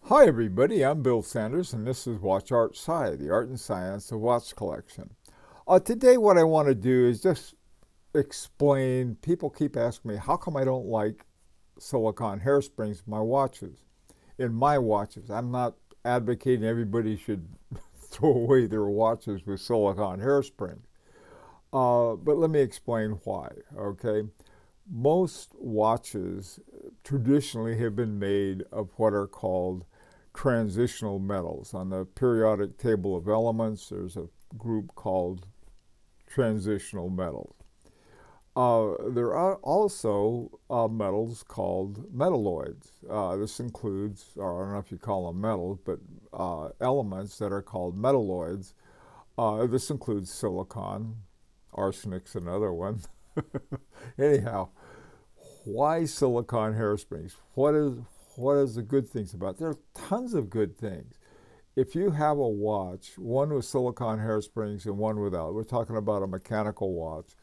Hi everybody, I'm Bill Sanders and this is Watch Art Sci, the art and science of watch collection. Today what I want to do is just explain, people keep asking me, how come I don't like silicone hairsprings in my watches? In my watches, I'm not advocating everybody should throw away their watches with silicone hairsprings. But let me explain why, okay? Most watches traditionally have been made of what are called transitional metals. On the periodic table of elements, there's a group called transitional metals. There are also metals called metalloids. This includes, or I don't know if you call them metals, but elements that are called metalloids. This includes silicon, arsenic's another one. Anyhow, why silicone hairsprings? What is the good things about it? There are tons of good things. If you have a watch, one with silicone hairsprings and one without, we're talking about a mechanical watch.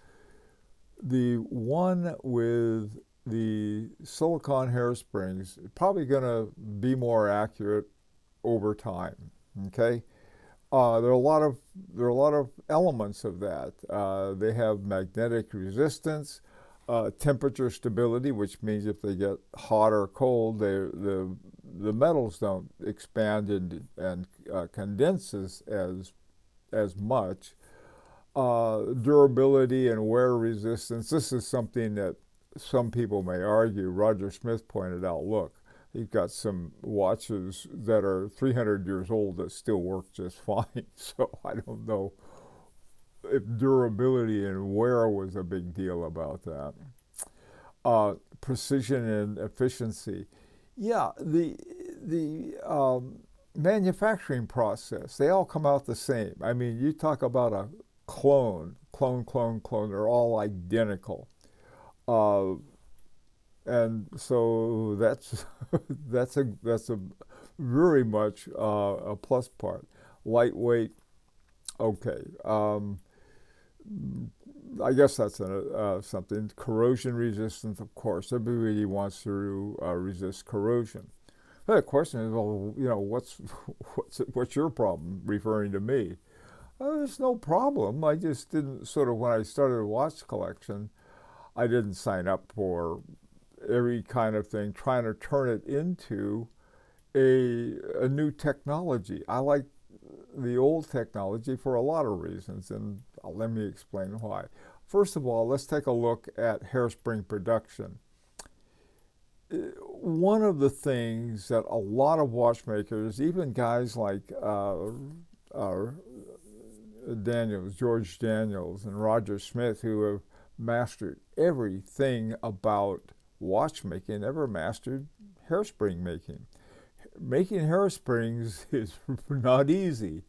The one with the silicone hairsprings is probably going to be more accurate over time. Okay, there are a lot of elements of that. They have magnetic resistance, temperature stability, which means if they get hot or cold, the metals don't expand and condense as much. Durability and wear resistance. This is something that some people may argue. Roger Smith pointed out, look, you've got some watches that are 300 years old that still work just fine. So I don't know if durability and wear was a big deal about that. Precision and efficiency. Yeah, the manufacturing process, they all come out the same. I mean, you talk about a clone, they're all identical. Uh, and so that's that's a very much a plus part. Lightweight, okay. I guess that's something. Corrosion resistance, of course. Everybody wants to resist corrosion. The question is, well, what's your problem? Referring to me, there's no problem. I just didn't when I started a watch collection, I didn't sign up for every kind of thing, trying to turn it into a new technology. I like the old technology for a lot of reasons, and let me explain why. First of all, let's take a look at hairspring production. One of the things that a lot of watchmakers, even guys like George Daniels, and Roger Smith, who have mastered everything about watchmaking, never mastered hairspring making. Making hairsprings is not easy.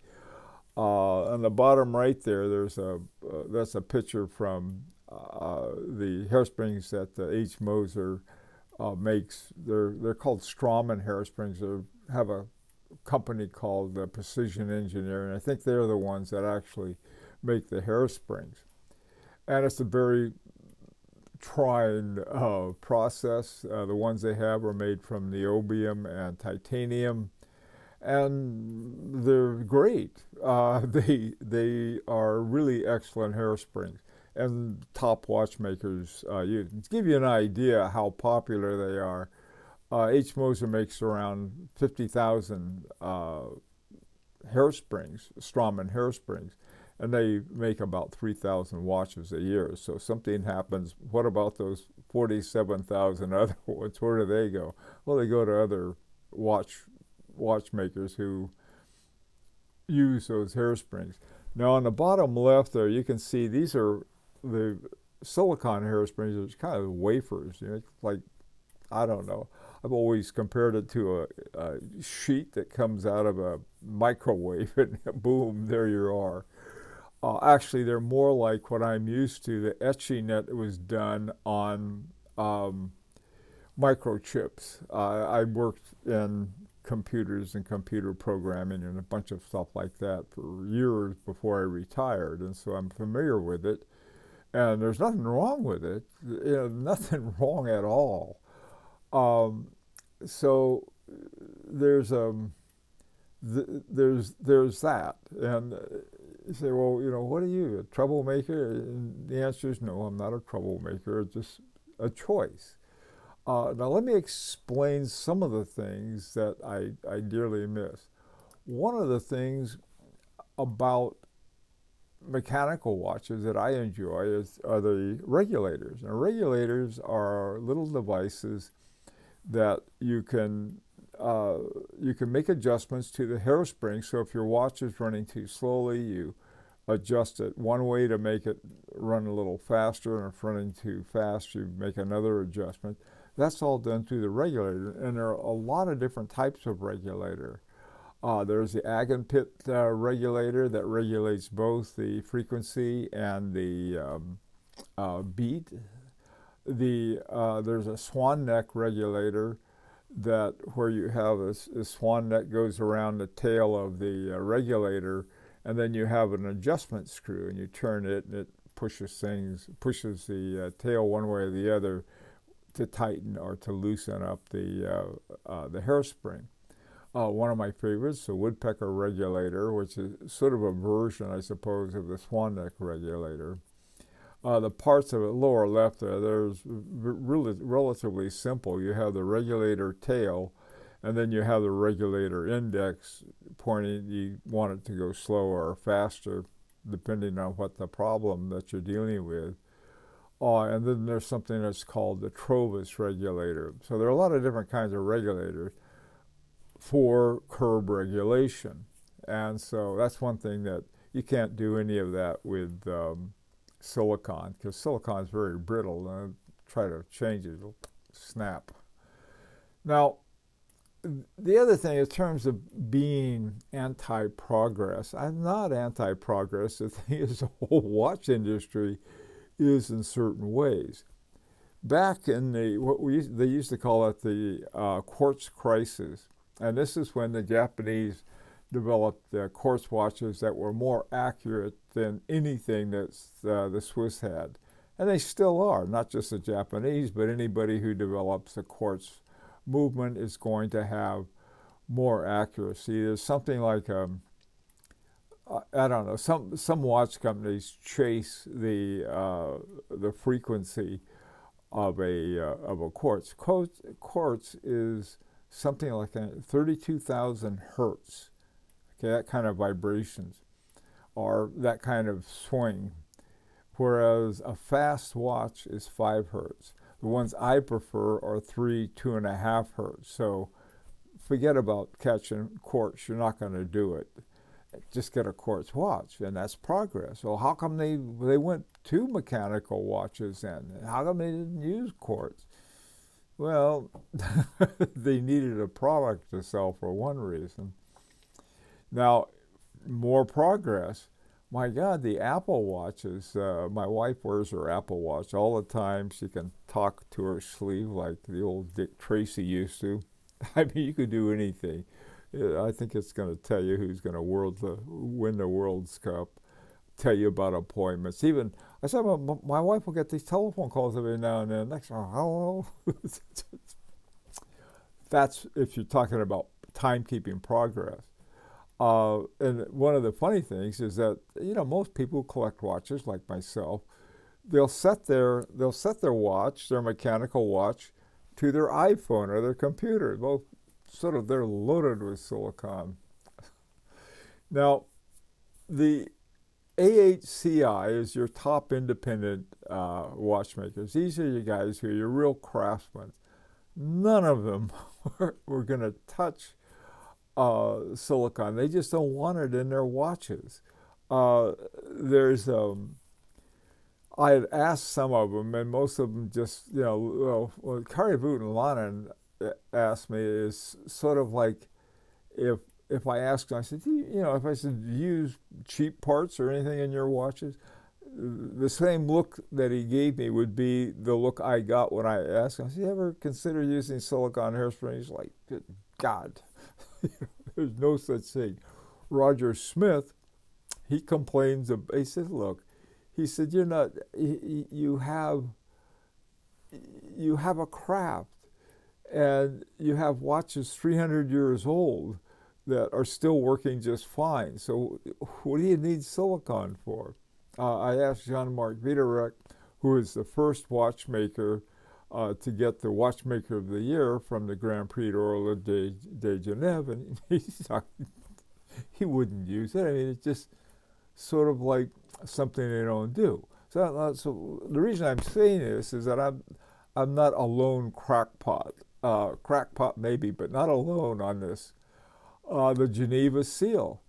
On the bottom right there, that's a picture from the hairsprings that H. Moser makes. They're called Strawman hairsprings. They have a company called Precision Engineering. I think they're the ones that actually make the hairsprings, and it's a very trying process. The ones they have are made from niobium and titanium, and they're great. They are really excellent hairsprings, and top watchmakers. To give you an idea how popular they are, H. Moser makes around 50,000 hairsprings, Strawman hairsprings, and they make about 3,000 watches a year. So something happens. What about those 47,000 other ones? Where do they go? Well, they go to other watchmakers who use those hairsprings. Now on the bottom left there, you can see these are the silicone hairsprings. It's kind of wafers, like, I don't know. I've always compared it to a sheet that comes out of a microwave, and boom, there you are. Actually, they're more like what I'm used to, the etching that was done on microchips. I worked in computers and computer programming and a bunch of stuff like that for years before I retired, and so I'm familiar with it. And there's nothing wrong with it, nothing wrong at all. So there's there's that, and you say, well, what are you, a troublemaker? And the answer is no, I'm not a troublemaker. It's just a choice. Now let me explain some of the things that I dearly miss. One of the things about mechanical watches that I enjoy are the regulators. And regulators are little devices that you can make adjustments to the hairspring. So if your watch is running too slowly, you adjust it one way to make it run a little faster, and if running too fast, you make another adjustment. That's all done through the regulator, and there are a lot of different types of regulator. There's the Agenpit regulator that regulates both the frequency and the beat. There's a swan neck regulator that where you have a swan neck goes around the tail of the regulator, and then you have an adjustment screw, and you turn it, and it pushes the tail one way or the other to tighten or to loosen up the hairspring. One of my favorites, the woodpecker regulator, which is sort of a version, I suppose, of the swan neck regulator. The parts of it lower left there's really relatively simple. You have the regulator tail, and then you have the regulator index pointing. You want it to go slower or faster, depending on what the problem that you're dealing with. And then there's something that's called the Trovis regulator. So there are a lot of different kinds of regulators for curb regulation. And so that's one thing that you can't do any of that with silicon, because silicon is very brittle, and try to change it, it'll snap. Now, the other thing, in terms of being anti-progress, I'm not anti-progress. The thing is, the whole watch industry is in certain ways. Back in they used to call it the quartz crisis, and this is when the Japanese developed quartz watches that were more accurate than anything that the Swiss had. And they still are, not just the Japanese, but anybody who develops a quartz movement is going to have more accuracy. There's something like, I don't know, some watch companies chase the frequency of a quartz. Quartz is something like 32,000 hertz. Okay, that kind of vibrations or that kind of swing, whereas a fast watch is 5 hertz. The ones I prefer are 2.5 hertz. So forget about catching quartz. You're not going to do it. Just get a quartz watch, and that's progress. So how come they went to mechanical watches then? How come they didn't use quartz? Well, they needed a product to sell for one reason. Now, more progress. My God, the Apple Watches. My wife wears her Apple Watch all the time. She can talk to her sleeve like the old Dick Tracy used to. I mean, you could do anything. I think it's going to tell you who's going to win the World's Cup, tell you about appointments. Even, I said, my wife will get these telephone calls every now and then. Next one, hello. That's if you're talking about timekeeping progress. And one of the funny things is that most people who collect watches, like myself, they'll set their watch, their mechanical watch, to their iPhone or their computer. Both they're loaded with silicon. Now, the AHCI is your top independent watchmakers. These are your guys who are your real craftsmen. None of them were going to touch silicon. They just don't want it in their watches. I had asked some of them, and most of them just, Kari Voot and Lannon asked me is sort of like if I asked them, I said, if I said, do you use cheap parts or anything in your watches? The same look that he gave me would be the look I got when I asked him, I said, you ever consider using silicon hairspring? He's like, good God. There's no such thing. Roger Smith, he complains. He said, "Look," he said, "you're not. You have a craft, And you have watches 300 years old that are still working just fine. So what do you need silicon for? I asked Jean-Marc Viderec, who is the first watchmaker to get the Watchmaker of the Year from the Grand Prix d'Orly de Genève, and he wouldn't use it. I mean, it's just sort of like something they don't do. So the reason I'm saying this is that I'm not a lone crackpot. Crackpot maybe, but not alone on this. The Geneva seal.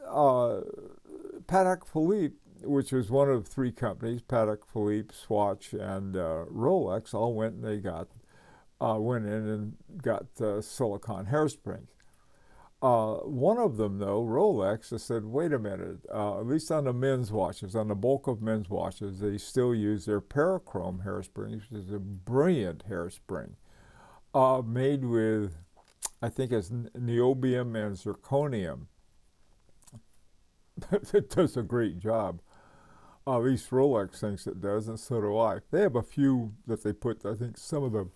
Patek Philippe, which was one of three companies, Patek Philippe, Swatch, and Rolex, all went and they went in and got silicon hairsprings. One of them, though, Rolex, I said, wait a minute, at least on the men's watches, on the bulk of men's watches, they still use their parachrome hairsprings, which is a brilliant hairspring, made with, I think it's niobium and zirconium. It does a great job. At least Rolex thinks it does, and so do I. They have a few that they put, I think some of the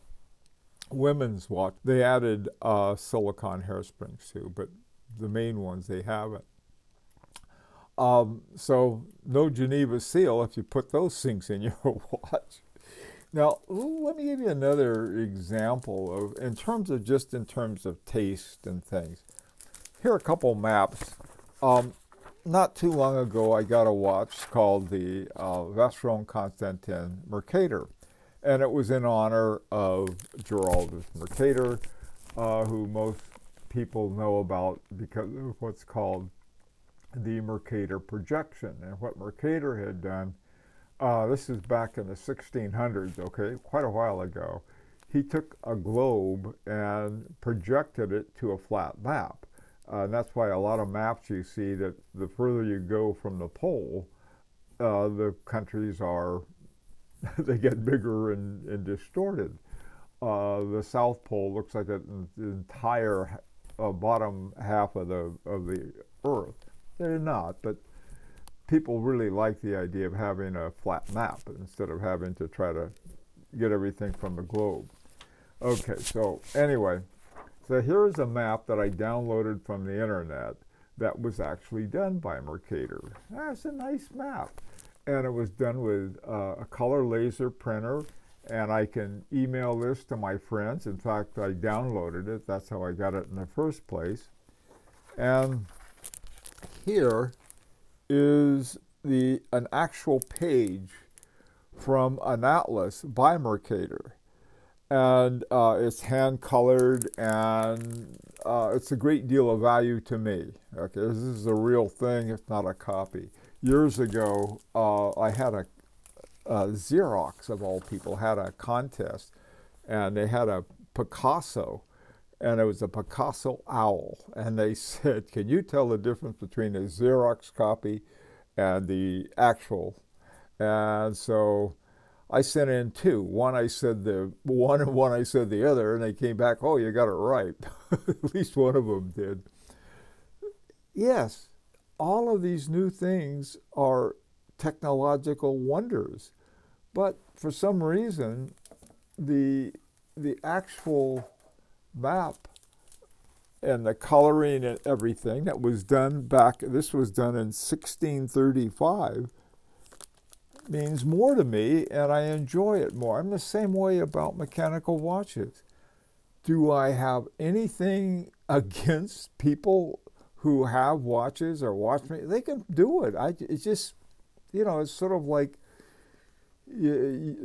women's watch, they added silicon hairsprings to, but the main ones they haven't. So no Geneva seal if you put those things in your watch. Now, let me give you another example of, in terms of taste and things. Here are a couple maps. Not too long ago, I got a watch called the Vacheron Constantin Mercator, and it was in honor of Geraldus Mercator, who most people know about because of what's called the Mercator projection. And what Mercator had done, this is back in the 1600s, okay, quite a while ago. He took a globe and projected it to a flat map. And that's why a lot of maps you see that the further you go from the pole, the countries are, they get bigger and distorted. The South Pole looks like the entire bottom half of the Earth. They're not, but people really like the idea of having a flat map instead of having to try to get everything from the globe. Okay, so anyway. So here's a map that I downloaded from the internet that was actually done by Mercator. That's a nice map. And it was done with a color laser printer, and I can email this to my friends. In fact, I downloaded it. That's how I got it in the first place. And here is an actual page from an atlas by Mercator. And it's hand-colored, and it's a great deal of value to me. Okay, this is a real thing, if not a copy. Years ago, I had a Xerox, of all people, had a contest, and they had a Picasso, and it was a Picasso owl. And they said, can you tell the difference between a Xerox copy and the actual? And so I sent in two. One I said the one, and one I said the other, and they came back, oh, you got it right. At least one of them did. Yes, all of these new things are technological wonders, but for some reason, the actual map and the coloring and everything that was done back, this was done in 1635, means more to me, and I enjoy it more. I'm the same way about mechanical watches. Do I have anything against people who have watches or watchmen? They can do it. It's just, it's sort of like,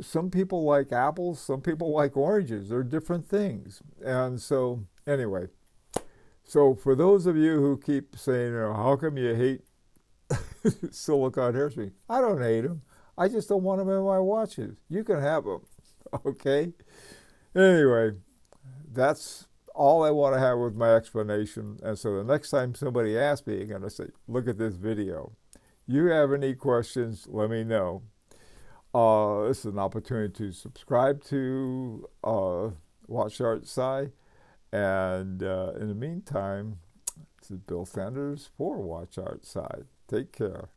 some people like apples, some people like oranges. They're different things. And so, anyway, so for those of you who keep saying, how come you hate silicone hairspring? I don't hate them. I just don't want them in my watches. You can have them, okay? Anyway, that's all I want to have with my explanation. And so the next time somebody asks me, I'm going to say, look at this video. You have any questions, let me know. This is an opportunity to subscribe to Watch Art Sci. And in the meantime, this is Bill Sanders for Watch Art Sci. Take care.